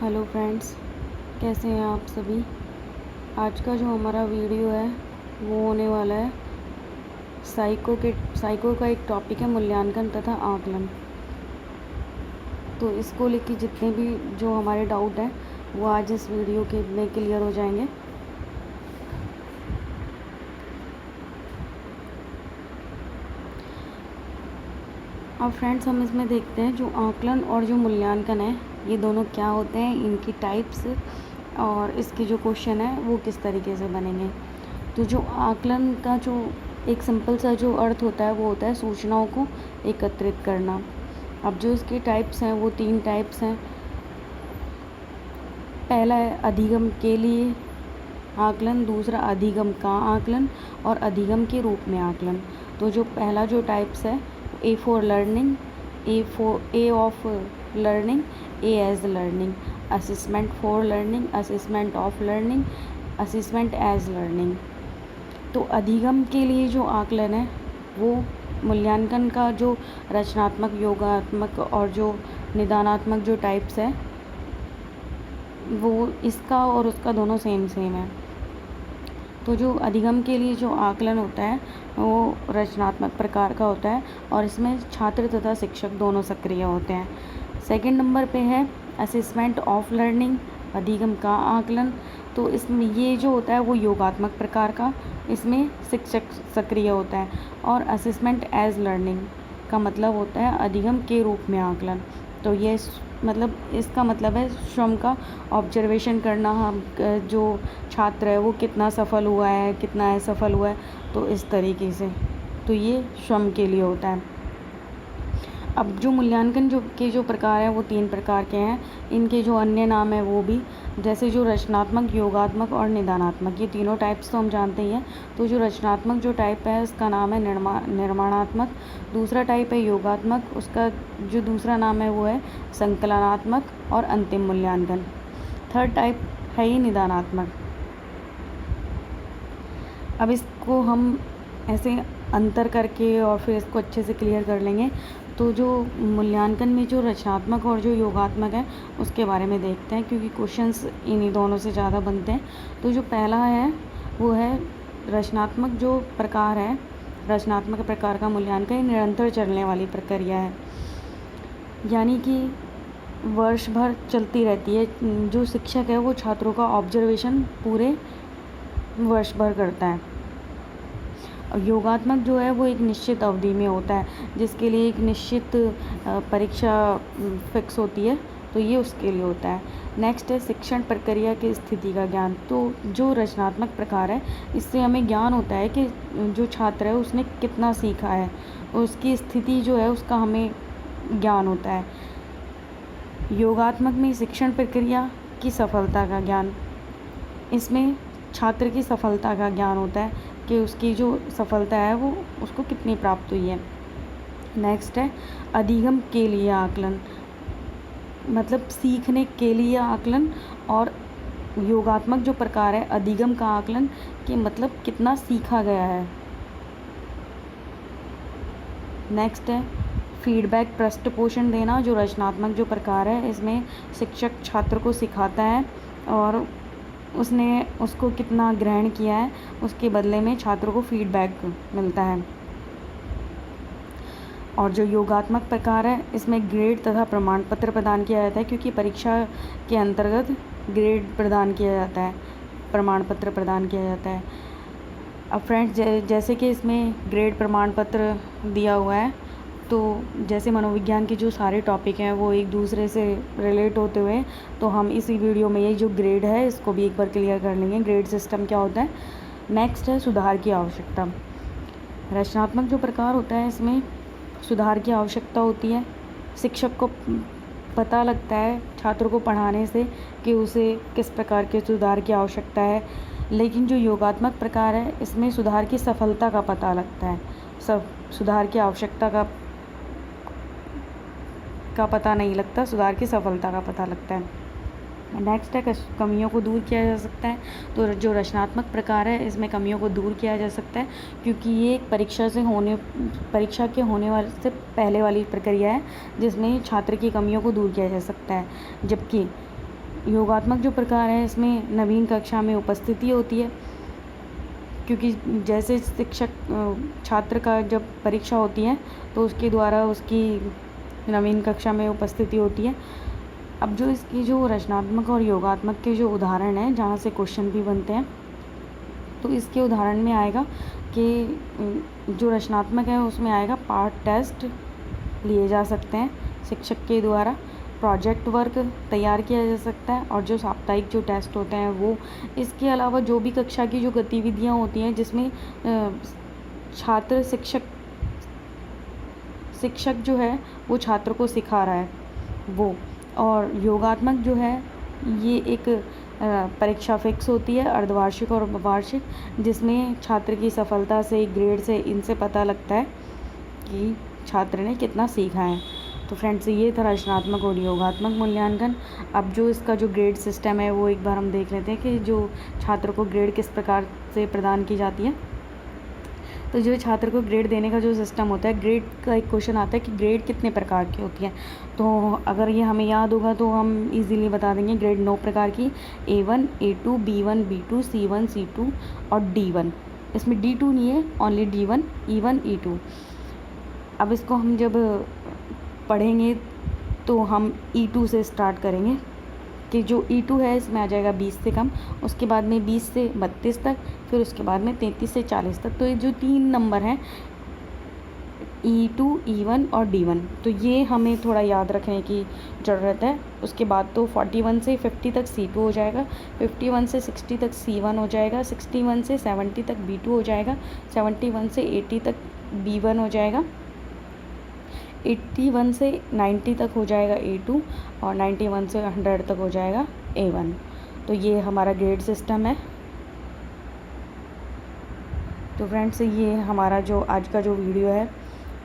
Hello friends, कैसे हैं आप सभी। आज का जो हमारा वीडियो है वो होने वाला है साइको का एक टॉपिक है मूल्यांकन तथा आकलन। तो इसको लेके जितने भी जो हमारे डाउट हैं वो आज इस वीडियो के में क्लियर हो जाएंगे। अब फ्रेंड्स, हम इसमें देखते हैं जो आकलन और जो मूल्यांकन है ये दोनों क्या होते हैं, इनकी टाइप्स और इसके जो क्वेश्चन है वो किस तरीके से बनेंगे। तो जो आकलन का जो एक सिंपल सा जो अर्थ होता है वो होता है सूचनाओं को एकत्रित करना। अब जो इसके टाइप्स हैं वो 3 टाइप्स हैं। पहला है अधिगम के लिए आकलन, दूसरा अधिगम का आकलन और अधिगम के रूप में आकलन। तो जो पहला जो टाइप्स है A for learning, A of learning, A as learning, assessment for learning, assessment of learning, assessment as learning. तो अधिगम के लिए जो आकलन है वो मूल्यांकन का जो रचनात्मक, योगात्मक और जो निदानात्मक जो टाइप्स है वो इसका और उसका दोनों सेम है। तो जो अधिगम के लिए जो आकलन होता है वो रचनात्मक प्रकार का होता है और इसमें छात्र तथा शिक्षक दोनों सक्रिय होते हैं। सेकंड नंबर पे है असेसमेंट ऑफ लर्निंग, अधिगम का आकलन। तो इसमें ये जो होता है वो योगात्मक प्रकार का, इसमें शिक्षक सक्रिय होता है। और असेसमेंट एज लर्निंग का मतलब होता है अधिगम के रूप में आकलन। तो ये मतलब इसका मतलब है श्रम का ऑब्जर्वेशन करना, हम जो छात्र है वो कितना सफल हुआ है, कितना असफल हुआ है, तो इस तरीके से। तो ये श्रम के लिए होता है। अब जो मूल्यांकन जो प्रकार हैं वो 3 प्रकार के हैं। इनके जो अन्य नाम है वो भी, जैसे जो रचनात्मक, योगात्मक और निदानात्मक, ये तीनों टाइप्स तो हम जानते ही हैं। तो जो रचनात्मक जो टाइप है उसका नाम है निर्माणात्मक। दूसरा टाइप है योगात्मक, उसका जो दूसरा नाम है वो है संकलनात्मक और अंतिम मूल्यांकन। थर्ड टाइप है ही निदानात्मक। अब इसको हम ऐसे अंतर करके और फिर इसको अच्छे से क्लियर कर लेंगे। तो जो मूल्यांकन में जो रचनात्मक और जो योगात्मक है उसके बारे में देखते हैं, क्योंकि क्वेश्चंस इन्हीं दोनों से ज़्यादा बनते हैं। तो जो पहला है वो है रचनात्मक जो प्रकार है, रचनात्मक प्रकार का मूल्यांकन निरंतर चलने वाली प्रक्रिया है, यानी कि वर्ष भर चलती रहती है। जो शिक्षक है वो छात्रों का ऑब्जर्वेशन पूरे वर्ष भर करता है। और योगात्मक जो है वो एक निश्चित अवधि में होता है, जिसके लिए एक निश्चित परीक्षा फिक्स होती है, तो ये उसके लिए होता है। नेक्स्ट है शिक्षण प्रक्रिया की स्थिति का ज्ञान। तो जो रचनात्मक प्रकार है इससे हमें ज्ञान होता है कि जो छात्र है उसने कितना सीखा है, उसकी स्थिति जो है उसका हमें ज्ञान होता है। योगात्मक में शिक्षण प्रक्रिया की सफलता का ज्ञान, इसमें छात्र की सफलता का ज्ञान होता है कि उसकी जो सफलता है वो उसको कितनी प्राप्त हुई है। नेक्स्ट है अधिगम के लिए आकलन, मतलब सीखने के लिए आकलन। और योगात्मक जो प्रकार है अधिगम का आकलन कि मतलब कितना सीखा गया है। नेक्स्ट है फीडबैक, पृष्ठपोषण देना। जो रचनात्मक जो प्रकार है इसमें शिक्षक छात्र को सिखाता है और उसने उसको कितना ग्रहण किया है उसके बदले में छात्रों को फीडबैक मिलता है। और जो योगात्मक प्रकार है इसमें ग्रेड तथा प्रमाण पत्र प्रदान किया जाता है, क्योंकि परीक्षा के अंतर्गत ग्रेड प्रदान किया जाता है, प्रमाण पत्र प्रदान किया जाता है। अब फ्रेंड्स, जैसे कि इसमें ग्रेड प्रमाण पत्र दिया हुआ है, तो जैसे मनोविज्ञान के जो सारे टॉपिक हैं वो एक दूसरे से रिलेट होते हुए, तो हम इसी वीडियो में ये जो ग्रेड है इसको भी एक बार क्लियर कर लेंगे, ग्रेड सिस्टम क्या होता है। नेक्स्ट है सुधार की आवश्यकता। रचनात्मक जो प्रकार होता है इसमें सुधार की आवश्यकता होती है। शिक्षक को पता लगता है छात्रों को पढ़ाने से कि उसे किस प्रकार के सुधार की आवश्यकता है। लेकिन जो योगात्मक प्रकार है इसमें सुधार की सफलता का पता लगता है, सुधार की आवश्यकता का पता नहीं लगता, सुधार की सफलता का पता लगता है। नेक्स्ट है कमियों को दूर किया जा सकता है। तो जो रचनात्मक प्रकार है इसमें कमियों को दूर किया जा सकता है, क्योंकि ये एक परीक्षा के होने वाले से पहले वाली प्रक्रिया है जिसमें छात्र की कमियों को दूर किया जा सकता है। जबकि योगात्मक जो प्रकार है इसमें नवीन कक्षा में उपस्थिति होती है, क्योंकि जैसे शिक्षक छात्र का जब परीक्षा होती है तो उसके द्वारा उसकी नवीन कक्षा में उपस्थिति होती है। अब जो इसकी जो रचनात्मक और योगात्मक के जो उदाहरण हैं जहाँ से क्वेश्चन भी बनते हैं, तो इसके उदाहरण में आएगा कि जो रचनात्मक है उसमें आएगा पार्ट टेस्ट लिए जा सकते हैं शिक्षक के द्वारा, प्रोजेक्ट वर्क तैयार किया जा सकता है, और जो साप्ताहिक जो टेस्ट होते हैं वो। इसके अलावा जो भी कक्षा की जो गतिविधियां होती हैं जिसमें छात्र शिक्षक जो है वो छात्र को सिखा रहा है वो। और योगात्मक जो है ये एक परीक्षा फिक्स होती है, अर्धवार्षिक और वार्षिक, जिसमें छात्र की सफलता से, ग्रेड से, इनसे पता लगता है कि छात्र ने कितना सीखा है। तो फ्रेंड्स, ये था रचनात्मक और योगात्मक मूल्यांकन। अब जो इसका जो ग्रेड सिस्टम है वो एक बार हम देख लेते हैं कि जो छात्र को ग्रेड किस प्रकार से प्रदान की जाती है। तो जो छात्र को ग्रेड देने का जो सिस्टम होता है, ग्रेड का एक क्वेश्चन आता है कि ग्रेड कितने प्रकार की होती है। तो अगर ये हमें याद होगा तो हम इजीली बता देंगे। ग्रेड 9 प्रकार की, A1, A2, B1, B2, C1, C2 और D1। इसमें D2 नहीं है, ओनली D1, E1, E2। अब इसको हम जब पढ़ेंगे तो हम E2 से स्टार्ट करेंगे कि जो E2 है इसमें आ जाएगा 20 से कम, उसके बाद में 20 से 32 तक, फिर उसके बाद में 33 से 40 तक। तो ये जो 3 नंबर हैं E2, E1 और D1, तो ये हमें थोड़ा याद रखने की ज़रूरत है। उसके बाद तो 41 से 50 तक C2 हो जाएगा, 51 से 60 तक C1 हो जाएगा, 61 से 70 तक B2 हो जाएगा, 71 से 80 तक B1 हो जाएगा, 81 से 90 तक हो जाएगा A2 और 91 से 100 तक हो जाएगा A1। तो ये हमारा ग्रेड सिस्टम है। तो फ्रेंड्स, ये हमारा जो आज का जो वीडियो है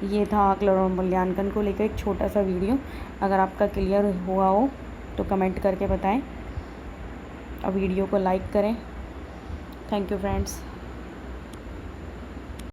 ये था आकलन और मूल्यांकन को लेकर एक छोटा सा वीडियो। अगर आपका क्लियर हुआ हो तो कमेंट करके बताएं और वीडियो को लाइक करें। Thank you friends.